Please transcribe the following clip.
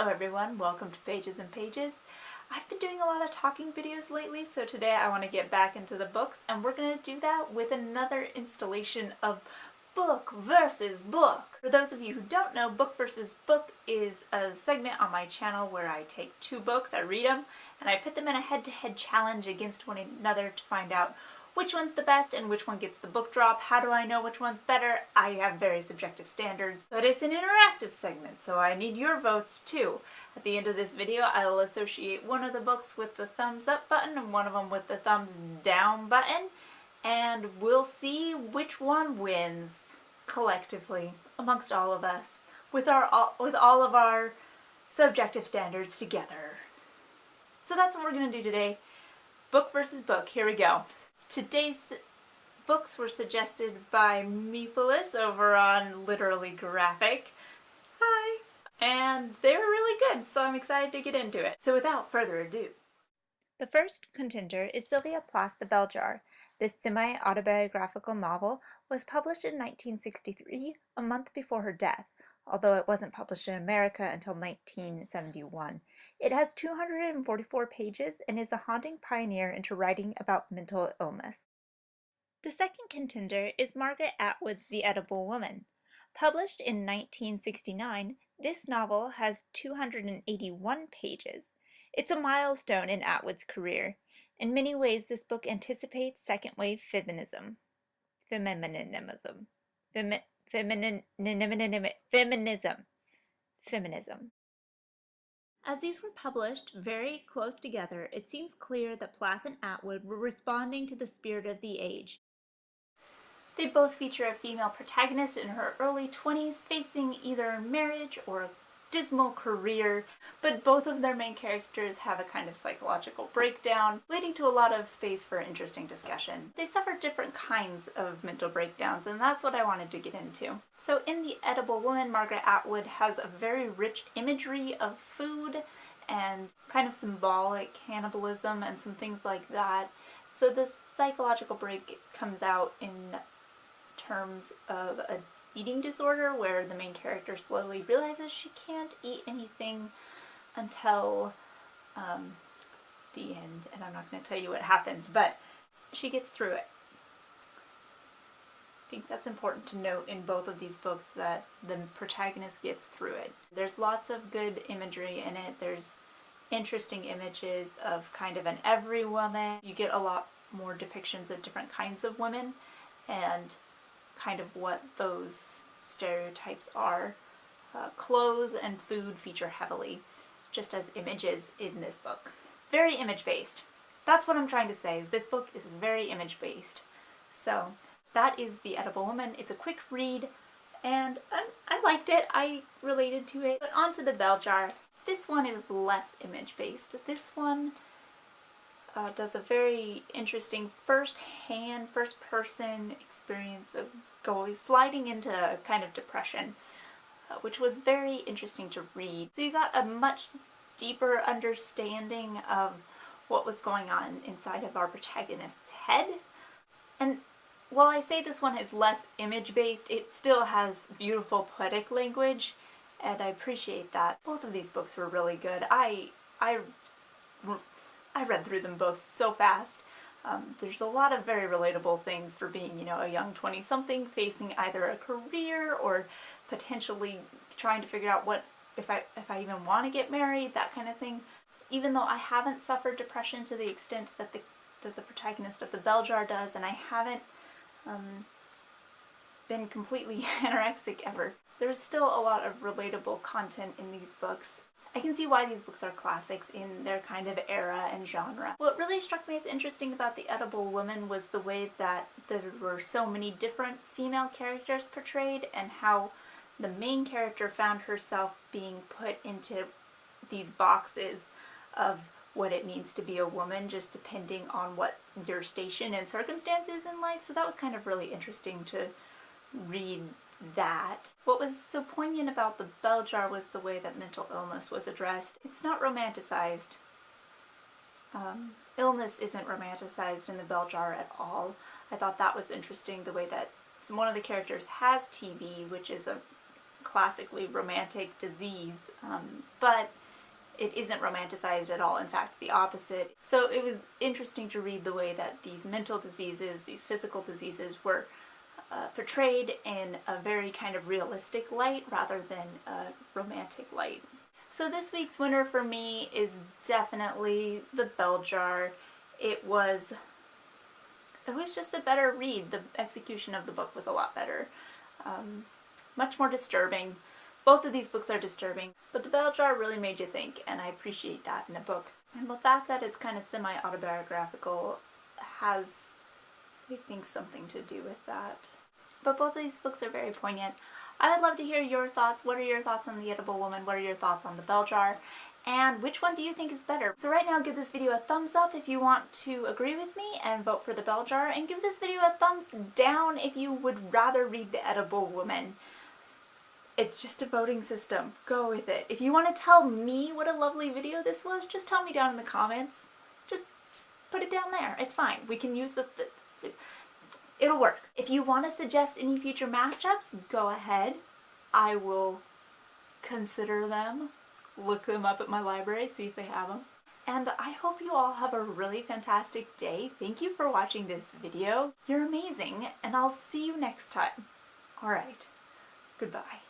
Hello everyone, welcome to Pages and Pages. I've been doing a lot of talking videos lately, so today I want to get back into the books, and we're going to do that with another installation of Book versus Book. For those of you who don't know, Book versus Book is a segment on my channel where I take two books, I read them, and I put them in a head-to-head challenge against one another to find out which one's the best and which one gets the book drop. How do I know which one's better? I have very subjective standards, but it's an interactive segment, so I need your votes too. At the end of this video, I will associate one of the books with the thumbs up button and one of them with the thumbs down button, and we'll see which one wins collectively amongst all of us with all of our subjective standards together. So that's what we're going to do today. Book versus book. Here we go. Today's books were suggested by Meepolis over on Literally Graphic. Hi! And they were really good, so I'm excited to get into it. So without further ado. The first contender is Sylvia Plath, The Bell Jar. This semi-autobiographical novel was published in 1963, a month before her death, although it wasn't published in America until 1971. It has 244 pages and is a haunting pioneer into writing about mental illness. The second contender is Margaret Atwood's The Edible Woman. Published in 1969, this novel has 281 pages. It's a milestone in Atwood's career. In many ways, this book anticipates second-wave feminism. Feminism. As these were published very close together, it seems clear that Plath and Atwood were responding to the spirit of the age. They both feature a female protagonist in her early 20s facing either marriage or a dismal career, but both of their main characters have a kind of psychological breakdown, leading to a lot of space for interesting discussion. They suffer different kinds of mental breakdowns, and that's what I wanted to get into. So in The Edible Woman, Margaret Atwood has a very rich imagery of food and kind of symbolic cannibalism and some things like that. So this psychological break comes out in terms of a eating disorder where the main character slowly realizes she can't eat anything until the end, and I'm not going to tell you what happens, but she gets through it. I think that's important to note in both of these books, that the protagonist gets through it. There's lots of good imagery in it. There's interesting images of kind of an every woman. You get a lot more depictions of different kinds of women and kind of what those stereotypes are. Clothes and food feature heavily, just as images in this book. Very image-based. That's what I'm trying to say, is this book is very image-based. So that is The Edible Woman. It's a quick read, and I liked it. I related to it. But on to The Bell Jar. This one is less image-based. This one does a very interesting first-person experience of sliding into a kind of depression, which was very interesting to read. So you got a much deeper understanding of what was going on inside of our protagonist's head. And while I say this one is less image-based, it still has beautiful poetic language, and I appreciate that. Both of these books were really good. I read through them both so fast. There's a lot of very relatable things for being, you know, a young 20-something facing either a career or potentially trying to figure out what if I even want to get married, that kind of thing. Even though I haven't suffered depression to the extent that the protagonist of The Bell Jar does, and I haven't been completely anorexic ever, there's still a lot of relatable content in these books. I can see why these books are classics in their kind of era and genre. What really struck me as interesting about The Edible Woman was the way that there were so many different female characters portrayed, and how the main character found herself being put into these boxes of what it means to be a woman, just depending on what your station and circumstances in life. So that was kind of really interesting to read that. What was so poignant about The Bell Jar was the way that mental illness was addressed. It's not romanticized. Illness isn't romanticized in The Bell Jar at all. I thought that was interesting, the way that one of the characters has TB, which is a classically romantic disease, but it isn't romanticized at all. In fact, the opposite. So it was interesting to read the way that these mental diseases, these physical diseases, were portrayed in a very kind of realistic light rather than a romantic light. So this week's winner for me is definitely The Bell Jar. It was just a better read. The execution of the book was a lot better. Much more disturbing. Both of these books are disturbing, but The Bell Jar really made you think, and I appreciate that in a book. And the fact that it's kind of semi-autobiographical has, I think, something to do with that. But both of these books are very poignant. I would love to hear your thoughts. What are your thoughts on The Edible Woman? What are your thoughts on The Bell Jar? And which one do you think is better? So right now, give this video a thumbs up if you want to agree with me and vote for The Bell Jar, and give this video a thumbs down if you would rather read The Edible Woman. It's just a voting system. Go with it. If you want to tell me what a lovely video this was, just tell me down in the comments. Just put it down there. It's fine. We can use it'll work. If you want to suggest any future matchups, go ahead. I will consider them. Look them up at my library, see if they have them. And I hope you all have a really fantastic day. Thank you for watching this video. You're amazing, and I'll see you next time. Alright, goodbye.